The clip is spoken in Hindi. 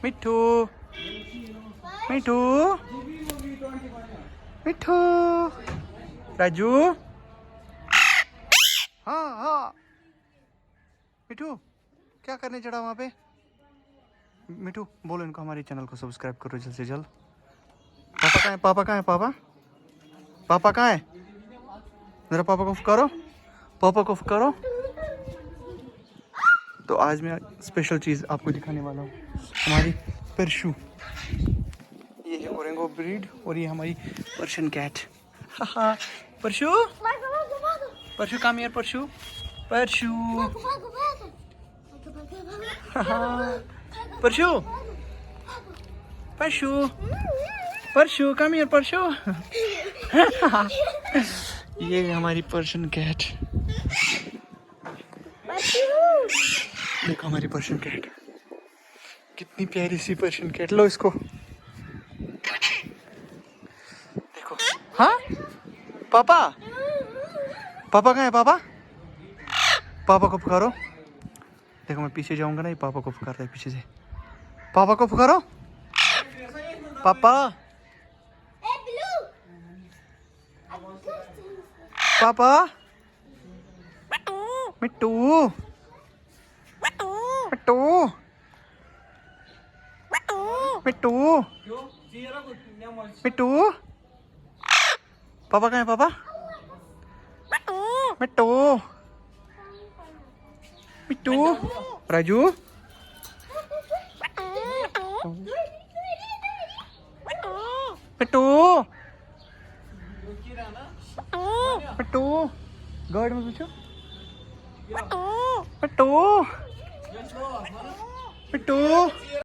मिठू मिठू मिठू राजू। हाँ हाँ मिठू क्या करने चढ़ा वहाँ पे? मिठू बोलो इनको हमारे चैनल को सब्सक्राइब करो जल्द से जल्द। पापा कहाँ है? पापा कहाँ है? पापा पापा कहाँ है? जरा पापा को करो, पापा को करो। तो आज मैं स्पेशल चीज़ आपको दिखाने वाला हूँ, हमारी परशु। ये है ओरेंगो ब्रीड और ये हमारी पर्शियन कैट। हाँ परशु, परशु कम हियर परशु, परशु परशु परशु परशु कम हियर परशु। ये है हमारी पर्शियन कैट। देखो हमारी पर्शियन कैट, कितनी प्यारी सी पर्शियन कैट। लो इसको देखो। हाँ पापा, पापा कहाँ है? पापा, पापा को पुकारो। देखो मैं पीछे जाऊंगा ना, ये पापा को पुकार रहा है पीछे से। पापा को पुकारो, पापा पापा। मिट्टू मिट्टू मिट्टू मिट्टू। पापा कहाँ है? पापा मिट्टू मिट्टू राजू। मिट्टू मिट्टू गार्ड में पूछो। मिट्टू मिट्टू मिट्टू।